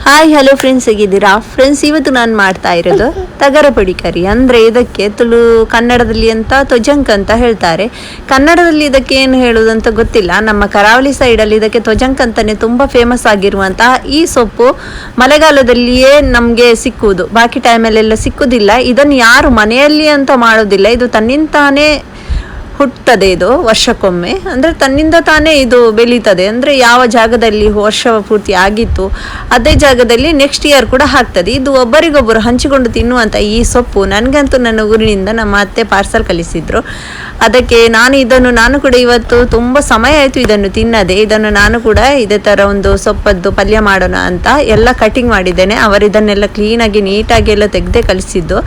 Hi hello friends, ಹೇಗಿದ್ದೀರಾ friends? ಇವತ್ತು ನಾನು ಮಾಡ್ತಾ ಇರೋದು ತಗರ ಪುಡಿ ಕರಿ. ಅಂದರೆ ಇದಕ್ಕೆ ಕನ್ನಡದಲ್ಲಿ ಅಂತ ತೊಜಂಕ್ ಅಂತ ಹೇಳ್ತಾರೆ. ಕನ್ನಡದಲ್ಲಿ ಇದಕ್ಕೆ ಏನು ಹೇಳೋದು ಅಂತ ಗೊತ್ತಿಲ್ಲ. ನಮ್ಮ ಕರಾವಳಿ ಸೈಡಲ್ಲಿ ಇದಕ್ಕೆ ತೊಜಂಕ್ ಅಂತಲೇ ತುಂಬ ಫೇಮಸ್ ಆಗಿರುವಂತಹ ಈ ಸೊಪ್ಪು ಮಳೆಗಾಲದಲ್ಲಿಯೇ ನಮಗೆ ಸಿಕ್ಕುವುದು, ಬಾಕಿ ಟೈಮಲ್ಲೆಲ್ಲ ಸಿಕ್ಕುವುದಿಲ್ಲ. ಇದನ್ನು ಯಾರು ಮನೆಯಲ್ಲಿ ಅಂತ ಮಾಡೋದಿಲ್ಲ, ಇದು ತನ್ನಿಂತಾನೇ ಹುಟ್ಟುತ್ತದೆ. ಇದು ವರ್ಷಕ್ಕೊಮ್ಮೆ, ಅಂದರೆ ತನ್ನಿಂದ ತಾನೇ ಇದು ಬೆಳೀತದೆ. ಅಂದರೆ ಯಾವ ಜಾಗದಲ್ಲಿ ವರ್ಷ ಪೂರ್ತಿ ಆಗಿತ್ತು ಅದೇ ಜಾಗದಲ್ಲಿ ನೆಕ್ಸ್ಟ್ ಇಯರ್ ಕೂಡ ಹಾಕ್ತದೆ. ಇದು ಒಬ್ಬರಿಗೊಬ್ಬರು ಹಂಚಿಕೊಂಡು ತಿನ್ನುವಂಥ ಈ ಸೊಪ್ಪು ನನಗಂತೂ ನನ್ನ ಊರಿನಿಂದ ನಮ್ಮ ಅತ್ತೆ ಪಾರ್ಸಲ್ ಕಳಿಸಿದ್ರು. ಅದಕ್ಕೆ ನಾನು ಕೂಡ ಇವತ್ತು ತುಂಬ ಸಮಯ ಆಯಿತು ಇದನ್ನು ತಿನ್ನದೆ. ಇದನ್ನು ನಾನು ಕೂಡ ಇದೇ ಥರ ಒಂದು ಸೊಪ್ಪದ್ದು ಪಲ್ಯ ಮಾಡೋಣ ಅಂತ ಎಲ್ಲ ಕಟಿಂಗ್ ಮಾಡಿದ್ದೇನೆ. ಅವರಿದನ್ನೆಲ್ಲ ಕ್ಲೀನಾಗಿ ನೀಟಾಗಿ ಎಲ್ಲ ತೆಗೆದೇ ಕಳಿಸಿದ್ದು.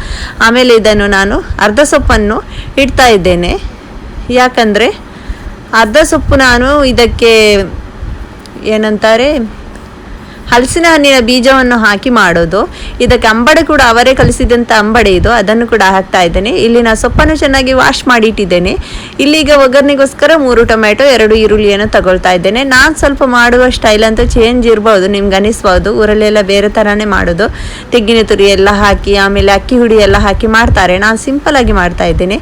ಆಮೇಲೆ ಇದನ್ನು ನಾನು ಅರ್ಧ ಸೊಪ್ಪನ್ನು ಇಡ್ತಾ ಇದ್ದೇನೆ. ಯಾಕಂದರೆ ಅರ್ಧ ಸೊಪ್ಪು ನಾನು ಇದಕ್ಕೆ ಏನಂತಾರೆ ಹಲಸಿನ ಹಣ್ಣಿನ ಬೀಜವನ್ನು ಹಾಕಿ ಮಾಡೋದು. ಇದಕ್ಕೆ ಅಂಬಡೆ ಕೂಡ ಅವರೇ ಕಲಿಸಿದಂಥ ಅಂಬಡೆ ಇದು, ಅದನ್ನು ಕೂಡ ಹಾಕ್ತಾ ಇದ್ದೇನೆ. ಇಲ್ಲಿ ನಾನು ಸೊಪ್ಪನ್ನು ಚೆನ್ನಾಗಿ ವಾಶ್ ಮಾಡಿ ಇಟ್ಟಿದ್ದೇನೆ. ಇಲ್ಲಿಗ ಒಗ್ಗರಣೆಗೋಸ್ಕರ 3 ಟೊಮೆಟೊ 2 ಈರುಳ್ಳಿಯನ್ನು ತಗೊಳ್ತಾ ಇದ್ದೇನೆ. ನಾನು ಸ್ವಲ್ಪ ಮಾಡುವ ಸ್ಟೈಲ್ ಅಂತೂ ಚೇಂಜ್ ಇರ್ಬೋದು, ನಿಮ್ಗೆ ಅನಿಸ್ಬೋದು. ಊರಲ್ಲೆಲ್ಲ ಬೇರೆ ಥರನೇ ಮಾಡೋದು, ತೆಂಗಿನ ತುರಿ ಎಲ್ಲ ಹಾಕಿ ಆಮೇಲೆ ಅಕ್ಕಿ ಹುಡಿ ಎಲ್ಲ ಹಾಕಿ ಮಾಡ್ತಾರೆ. ನಾನು ಸಿಂಪಲ್ ಆಗಿ ಮಾಡ್ತಾ ಇದ್ದೇನೆ.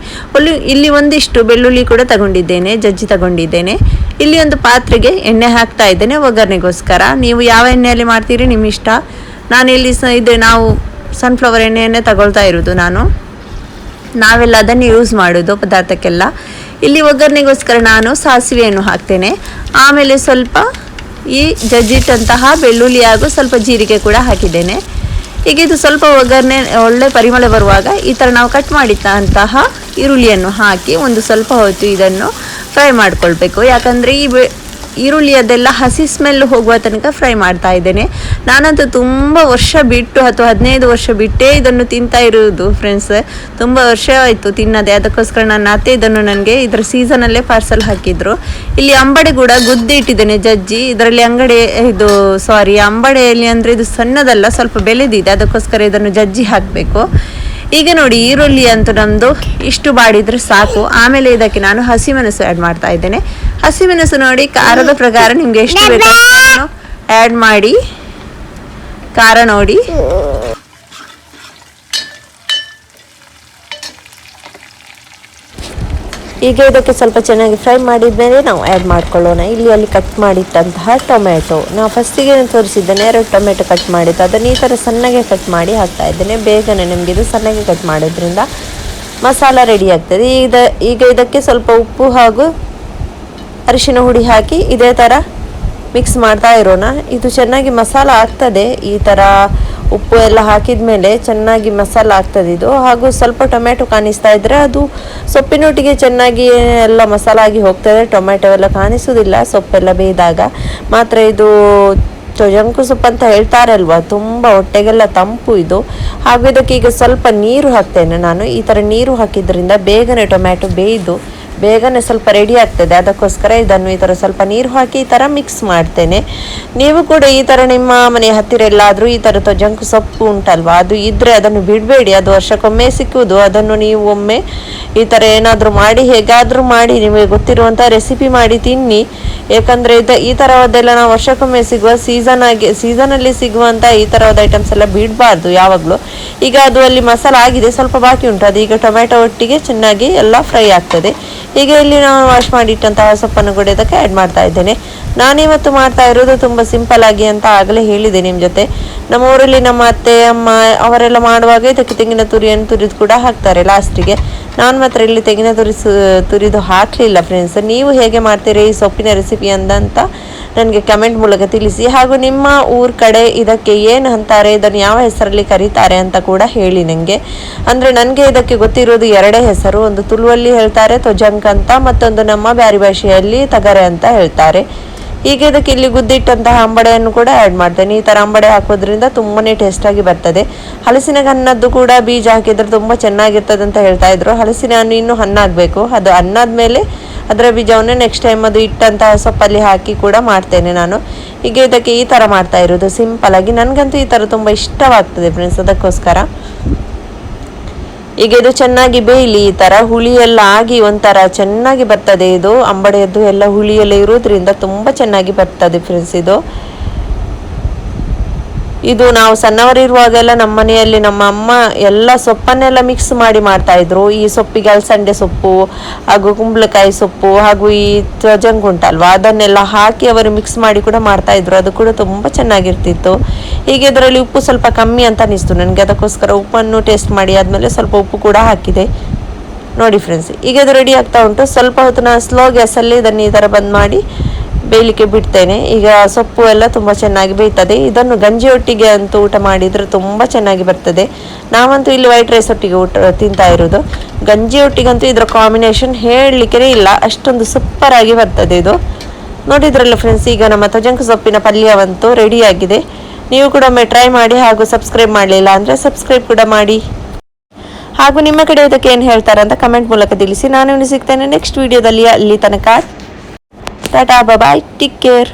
ಇಲ್ಲಿ ಒಂದಿಷ್ಟು ಬೆಳ್ಳುಳ್ಳಿ ಕೂಡ ತಗೊಂಡಿದ್ದೇನೆ, ಜಜ್ಜಿ ತಗೊಂಡಿದ್ದೇನೆ. ಇಲ್ಲಿ ಒಂದು ಪಾತ್ರೆಗೆ ಎಣ್ಣೆ ಹಾಕ್ತಾ ಇದ್ದೇನೆ ಒಗ್ಗರಣೆಗೋಸ್ಕರ. ನೀವು ಯಾವ ಎಣ್ಣೆಯಲ್ಲಿ ಮಾಡ್ತೀರಿ ನಿಮ್ಮ ಇಷ್ಟ. ನಾನಿಲ್ಲಿ ನಾವು ಸನ್ಫ್ಲವರ್ ಎಣ್ಣೆಯನ್ನೇ ತಗೊಳ್ತಾ ಇರೋದು. ನಾವೆಲ್ಲ ಅದನ್ನು ಯೂಸ್ ಮಾಡೋದು ಪದಾರ್ಥಕ್ಕೆಲ್ಲ. ಇಲ್ಲಿ ಒಗ್ಗರಣೆಗೋಸ್ಕರ ನಾನು ಸಾಸಿವೆಯನ್ನು ಹಾಕ್ತೇನೆ. ಆಮೇಲೆ ಸ್ವಲ್ಪ ಈ ಜಜ್ಜಿಟ್ಟಂತಹ ಬೆಳ್ಳುಳ್ಳಿ ಹಾಗೂ ಸ್ವಲ್ಪ ಜೀರಿಗೆ ಕೂಡ ಹಾಕಿದ್ದೇನೆ. ಈಗ ಇದು ಸ್ವಲ್ಪ ಒಗ್ಗರಣೆ ಒಳ್ಳೆ ಪರಿಮಳ ಬರುವಾಗ ಈ ಥರ ನಾವು ಕಟ್ ಮಾಡಿದಂತಹ ಈರುಳ್ಳಿಯನ್ನು ಹಾಕಿ ಒಂದು ಸ್ವಲ್ಪ ಹೊತ್ತು ಇದನ್ನು ಫ್ರೈ ಮಾಡ್ಕೊಳ್ಬೇಕು. ಯಾಕಂದರೆ ಈ ಈರುಳ್ಳಿಯದೆಲ್ಲ ಹಸಿ ಸ್ಮೆಲ್ ಹೋಗುವ ತನಕ ಫ್ರೈ ಮಾಡ್ತಾ ಇದ್ದೇನೆ. ನಾನಂತೂ ತುಂಬ ವರ್ಷ ಬಿಟ್ಟು 10-15 ವರ್ಷ ಬಿಟ್ಟೇ ಇದನ್ನು ತಿಂತಾ ಇರೋದು ಫ್ರೆಂಡ್ಸ್. ತುಂಬ ವರ್ಷ ಆಯಿತು ತಿನ್ನದೆ. ಅದಕ್ಕೋಸ್ಕರ ನನ್ನ ಅತ್ತೆ ಇದನ್ನು ನನಗೆ ಇದರ ಸೀಸನಲ್ಲೇ ಪಾರ್ಸಲ್ ಹಾಕಿದ್ರು. ಇಲ್ಲಿ ಅಂಬಡೆ ಕೂಡ ಗುದ್ದಿ ಇಟ್ಟಿದ್ದೇನೆ ಜಜ್ಜಿ. ಇದರಲ್ಲಿ ಅಂಬಡೆಯಲ್ಲಿ ಅಂದರೆ ಇದು ಸಣ್ಣದಲ್ಲ, ಸ್ವಲ್ಪ ಬೆಳೆದಿದೆ. ಅದಕ್ಕೋಸ್ಕರ ಇದನ್ನು ಜಜ್ಜಿ ಹಾಕಬೇಕು. ಈಗ ನೋಡಿ, ಈರುಳ್ಳಿ ಅಂತೂ ನಮ್ಮದು ಇಷ್ಟು ಬಾಡಿದ್ರೆ ಸಾಕು. ಆಮೇಲೆ ಇದಕ್ಕೆ ನಾನು ಹಸಿಮೆಣಸು ಆ್ಯಡ್ ಮಾಡ್ತಾ ಇದ್ದೇನೆ. ಹಸಿಮೆಣಸು ನೋಡಿ ಖಾರದ ಪ್ರಕಾರ ನಿಮಗೆ ಎಷ್ಟು ಬೇಕು ಅಷ್ಟನ್ನು ಆ್ಯಡ್ ಮಾಡಿ ಖಾರ ನೋಡಿ. ಈಗ ಇದಕ್ಕೆ ಸ್ವಲ್ಪ ಚೆನ್ನಾಗಿ ಫ್ರೈ ಮಾಡಿದ್ಮೇಲೆ ನಾವು ಆ್ಯಡ್ ಮಾಡ್ಕೊಳ್ಳೋಣ. ಅಲ್ಲಿ ಕಟ್ ಮಾಡಿಟ್ಟಂತಹ ಟೊಮೆಟೊ, ನಾವು ಫಸ್ಟಿಗೆ ತೋರಿಸಿದ್ದೇನೆ 2 ಟೊಮೆಟೊ ಕಟ್ ಮಾಡಿದ್ದು, ಅದನ್ನು ಈ ಥರ ಸಣ್ಣಗೆ ಕಟ್ ಮಾಡಿ ಹಾಕ್ತಾ ಇದ್ದೇನೆ. ಬೇಗನೆ ನಿಮಗೆ ಇದು ಸಣ್ಣಗೆ ಕಟ್ ಮಾಡೋದ್ರಿಂದ ಮಸಾಲ ರೆಡಿ ಆಗ್ತದೆ. ಈಗ ಇದಕ್ಕೆ ಸ್ವಲ್ಪ ಉಪ್ಪು ಹಾಗೂ ಅರಿಶಿನ ಹುಡಿ ಹಾಕಿ ಇದೇ ಥರ ಮಿಕ್ಸ್ ಮಾಡ್ತಾ ಇರೋಣ. ಇದು ಚೆನ್ನಾಗಿ ಮಸಾಲ ಆಗ್ತದೆ. ಈ ಥರ ಉಪ್ಪು ಎಲ್ಲ ಹಾಕಿದ ಮೇಲೆ ಚೆನ್ನಾಗಿ ಮಸಾಲ ಆಗ್ತದೆ ಇದು. ಹಾಗೂ ಸ್ವಲ್ಪ ಟೊಮೆಟೊ ಕಾಣಿಸ್ತಾ ಇದ್ದರೆ ಅದು ಸೊಪ್ಪಿನೊಟ್ಟಿಗೆ ಚೆನ್ನಾಗಿ ಎಲ್ಲ ಮಸಾಲ ಆಗಿ ಹೋಗ್ತದೆ. ಟೊಮೆಟೊ ಎಲ್ಲ ಕಾಣಿಸೋದಿಲ್ಲ ಸೊಪ್ಪೆಲ್ಲ ಬೇಯ್ದಾಗ ಮಾತ್ರ. ಇದು ತೊಜಂಕು ಸೊಪ್ಪು ಅಂತ ಹೇಳ್ತಾರೆ ಅಲ್ವಾ, ತುಂಬ ಹೊಟ್ಟೆಗೆಲ್ಲ ತಂಪು ಇದು. ಹಾಗೂ ಇದಕ್ಕೆ ಈಗ ಸ್ವಲ್ಪ ನೀರು ಹಾಕ್ತೇನೆ ನಾನು. ಈ ಥರ ನೀರು ಹಾಕಿದ್ರಿಂದ ಬೇಗನೆ ಟೊಮೆಟೊ ಬೇಗನೆ ಸ್ವಲ್ಪ ರೆಡಿ ಆಗ್ತದೆ. ಅದಕ್ಕೋಸ್ಕರ ಇದನ್ನು ಈ ಥರ ಸ್ವಲ್ಪ ನೀರು ಹಾಕಿ ಈ ಥರ ಮಿಕ್ಸ್ ಮಾಡ್ತೇನೆ. ನೀವು ಕೂಡ ಈ ಥರ ನಿಮ್ಮ ಮನೆ ಹತ್ತಿರ ಎಲ್ಲಾದರೂ ಈ ಥರ ತೊಜಂಕು ಸೊಪ್ಪು ಉಂಟಲ್ವಾ, ಅದು ಇದ್ದರೆ ಅದನ್ನು ಬಿಡಬೇಡಿ. ಅದು ವರ್ಷಕ್ಕೊಮ್ಮೆ ಸಿಕ್ಕುವುದು. ಅದನ್ನು ನೀವು ಒಮ್ಮೆ ಈ ಥರ ಏನಾದರೂ ಮಾಡಿ, ಹೇಗಾದರೂ ಮಾಡಿ ನಿಮಗೆ ಗೊತ್ತಿರುವಂಥ ರೆಸಿಪಿ ಮಾಡಿ ತಿನ್ನಿ. ಯಾಕಂದರೆ ಈ ಥರದ್ದೆಲ್ಲ ನಾವು ವರ್ಷಕ್ಕೊಮ್ಮೆ ಸಿಗುವ ಸೀಸನಲ್ಲಿ ಸಿಗುವಂಥ ಈ ಥರವಾದ ಐಟಮ್ಸ್ ಎಲ್ಲ ಬಿಡಬಾರ್ದು ಯಾವಾಗಲೂ. ಈಗ ಅದು ಅಲ್ಲಿ ಮಸಾಲ ಆಗಿದೆ, ಸ್ವಲ್ಪ ಬಾಕಿ ಉಂಟು. ಅದು ಈಗ ಟೊಮೆಟೊ ಒಟ್ಟಿಗೆ ಚೆನ್ನಾಗಿ ಎಲ್ಲ ಫ್ರೈ ಆಗ್ತದೆ. ಈಗ ಇಲ್ಲಿ ನಾನು ವಾಶ್ ಮಾಡಿಟ್ಟಂತಹ ಸೊಪ್ಪನ್ನು ಕೂಡ ಇದಕ್ಕೆ ಆ್ಯಡ್ ಮಾಡ್ತಾ ಇದ್ದೇನೆ. ನಾನಿವತ್ತು ಮಾಡ್ತಾ ಇರೋದು ತುಂಬ ಸಿಂಪಲ್ ಆಗಿ ಅಂತ ಆಗಲೇ ಹೇಳಿದೆ ನಿಮ್ಮ ಜೊತೆ. ನಮ್ಮ ಊರಲ್ಲಿ ನಮ್ಮ ಅತ್ತೆ ಅಮ್ಮ ಅವರೆಲ್ಲ ಮಾಡುವಾಗ ಇದಕ್ಕೆ ತೆಂಗಿನ ತುರಿಯನ್ನು ತುರಿದು ಕೂಡ ಹಾಕ್ತಾರೆ ಲಾಸ್ಟಿಗೆ. ನಾನು ಮಾತ್ರ ಇಲ್ಲಿ ತೆಂಗಿನ ತುರಿದು ಹಾಕಲಿಲ್ಲ ಫ್ರೆಂಡ್ಸ್. ನೀವು ಹೇಗೆ ಮಾಡ್ತೀರಿ ಈ ಸೊಪ್ಪಿನ ರೆಸಿಪಿ ಅಂತ ನನಗೆ ಕಮೆಂಟ್ ಮೂಲಕ ತಿಳಿಸಿ. ಹಾಗೂ ನಿಮ್ಮ ಊರ ಕಡೆ ಇದಕ್ಕೆ ಏನು ಅಂತಾರೆ, ಇದನ್ನು ಯಾವ ಹೆಸರಲ್ಲಿ ಕರೀತಾರೆ ಅಂತ ಕೂಡ ಹೇಳಿ ನನಗೆ. ಅಂದರೆ ನನಗೆ ಇದಕ್ಕೆ ಗೊತ್ತಿರೋದು 2 ಹೆಸರು. ಒಂದು ತುಳುವಲ್ಲಿ ಹೇಳ್ತಾರೆ ತೊಜಂಕ್ ಅಂತ, ಮತ್ತೊಂದು ನಮ್ಮ ಬ್ಯಾರಿ ಭಾಷೆಯಲ್ಲಿ ತಗರೆ ಅಂತ ಹೇಳ್ತಾರೆ. ಈಗ ಇದಕ್ಕೆ ಇಲ್ಲಿ ಗುದ್ದಿಟ್ಟಂತಹ ಅಂಬಡೆಯನ್ನು ಕೂಡ ಆ್ಯಡ್ ಮಾಡ್ತೇನೆ. ಈ ಥರ ಅಂಬಡೆ ಹಾಕೋದ್ರಿಂದ ತುಂಬಾ ಟೇಸ್ಟಾಗಿ ಬರ್ತದೆ. ಹಲಸಿನ ಹಣ್ಣದ್ದು ಕೂಡ ಬೀಜ ಹಾಕಿದರೆ ತುಂಬ ಚೆನ್ನಾಗಿರ್ತದೆ ಅಂತ ಹೇಳ್ತಾ ಇದ್ರು. ಹಲಸಿನ ಹಣ್ಣು ಇನ್ನೂ ಹಣ್ಣಾಗಬೇಕು. ಅದು ಹಣ್ಣಾದ್ಮೇಲೆ ಅದರ ಬೀಜವನ್ನು ನೆಕ್ಸ್ಟ್ ಟೈಮ್ ಅದು ಇಟ್ಟಂತಹ ಸೊಪ್ಪಲ್ಲಿ ಹಾಕಿ ಕೂಡ ಮಾಡ್ತೇನೆ ನಾನು. ಈಗ ಇದಕ್ಕೆ ಈ ಥರ ಮಾಡ್ತಾ ಇರೋದು ಸಿಂಪಲ್ ಆಗಿ. ನನಗಂತೂ ಈ ಥರ ತುಂಬ ಇಷ್ಟವಾಗ್ತದೆ ಫ್ರೆಂಡ್ಸ್. ಅದಕ್ಕೋಸ್ಕರ ಈಗ ಇದು ಚೆನ್ನಾಗಿ ಬೇಯಲಿ. ಈ ಥರ ಹುಳಿ ಎಲ್ಲ ಆಗಿ ಒಂಥರ ಚೆನ್ನಾಗಿ ಬರ್ತದೆ. ಇದು ಅಂಬಡೆಯದ್ದು ಎಲ್ಲ ಹುಳಿ ಎಲ್ಲ ಇರೋದ್ರಿಂದ ತುಂಬ ಚೆನ್ನಾಗಿ ಬರ್ತದೆ ಫ್ರೆಂಡ್ಸ್ ಇದು. ಇದು ನಾವು ಸಣ್ಣವರಿರುವಾಗೆಲ್ಲ ನಮ್ಮ ಮನೆಯಲ್ಲಿ ನಮ್ಮ ಅಮ್ಮ ಎಲ್ಲ ಸೊಪ್ಪನ್ನೆಲ್ಲ ಮಿಕ್ಸ್ ಮಾಡಿ ಮಾಡ್ತಾ ಇದ್ರು. ಈ ಸೊಪ್ಪಿಗೆ ಅಲಸಂಡೆ ಸೊಪ್ಪು ಹಾಗೂ ಕುಂಬಳಕಾಯಿ ಸೊಪ್ಪು ಹಾಗೂ ಈ ತ್ವಜಂಗ್ ಉಂಟಲ್ವಾ ಅದನ್ನೆಲ್ಲ ಹಾಕಿ ಅವರು ಮಿಕ್ಸ್ ಮಾಡಿ ಕೂಡ ಮಾಡ್ತಾ ಇದ್ರು. ಅದು ಕೂಡ ತುಂಬ ಚೆನ್ನಾಗಿರ್ತಿತ್ತು. ಹೀಗೆ ಇದರಲ್ಲಿ ಉಪ್ಪು ಸ್ವಲ್ಪ ಕಮ್ಮಿ ಅಂತ ಅನಿಸ್ತು ನನಗೆ, ಅದಕ್ಕೋಸ್ಕರ ಉಪ್ಪನ್ನು ಟೇಸ್ಟ್ ಮಾಡಿ ಆದಮೇಲೆ ಸ್ವಲ್ಪ ಉಪ್ಪು ಕೂಡ ಹಾಕಿದೆ. ನೋಡಿ ಫ್ರೆಂಡ್ಸ್, ಈಗ ಇದು ರೆಡಿ ಆಗ್ತಾ ಉಂಟು. ಸ್ವಲ್ಪ ಹೊತ್ತು ನಾನು ಸ್ಲೋ ಗ್ಯಾಸಲ್ಲಿ ಇದನ್ನು ಈ ಥರ ಬಂದ್ ಮಾಡಿ ಬೇಯಲಿಕ್ಕೆ ಬಿಡ್ತೇನೆ. ಈಗ ಸೊಪ್ಪು ಎಲ್ಲ ತುಂಬ ಚೆನ್ನಾಗಿ ಬೇಯ್ತದೆ. ಇದನ್ನು ಗಂಜಿ ಒಟ್ಟಿಗೆ ಅಂತೂ ಊಟ ಮಾಡಿದರೆ ತುಂಬ ಚೆನ್ನಾಗಿ ಬರ್ತದೆ. ನಾವಂತೂ ಇಲ್ಲಿ ವೈಟ್ ರೈಸ್ ಒಟ್ಟಿಗೆ ತಿಂತಾ ಇರೋದು. ಗಂಜಿ ಒಟ್ಟಿಗಂತೂ ಇದರ ಕಾಂಬಿನೇಷನ್ ಹೇಳಲಿಕ್ಕೆ ಇಲ್ಲ, ಅಷ್ಟೊಂದು ಸೂಪರ್ ಆಗಿ ಬರ್ತದೆ ಇದು. ನೋಡಿದ್ರಲ್ಲ ಫ್ರೆಂಡ್ಸ್, ಈಗ ನಮ್ಮ ತ್ವಜಂಕ ಸೊಪ್ಪಿನ ಪಲ್ಯವಂತೂ ರೆಡಿಯಾಗಿದೆ. ನೀವು ಕೂಡ ಒಮ್ಮೆ ಟ್ರೈ ಮಾಡಿ, ಹಾಗೂ ಸಬ್ಸ್ಕ್ರೈಬ್ ಮಾಡಲಿಲ್ಲ ಅಂದರೆ ಸಬ್ಸ್ಕ್ರೈಬ್ ಕೂಡ ಮಾಡಿ. ಹಾಗೂ ನಿಮ್ಮ ಕಡೆ ಇದಕ್ಕೆ ಏನು ಹೇಳ್ತಾರೆ ಅಂತ ಕಮೆಂಟ್ ಮೂಲಕ ತಿಳಿಸಿ. ನಾನು ಸಿಗ್ತೇನೆ ನೆಕ್ಸ್ಟ್ ವಿಡಿಯೋದಲ್ಲಿ. ಅಲ್ಲಿ ತನಕ ಟಾಟಾ ಬಾಯ್, ಟೇಕ್ ಕೇರ್.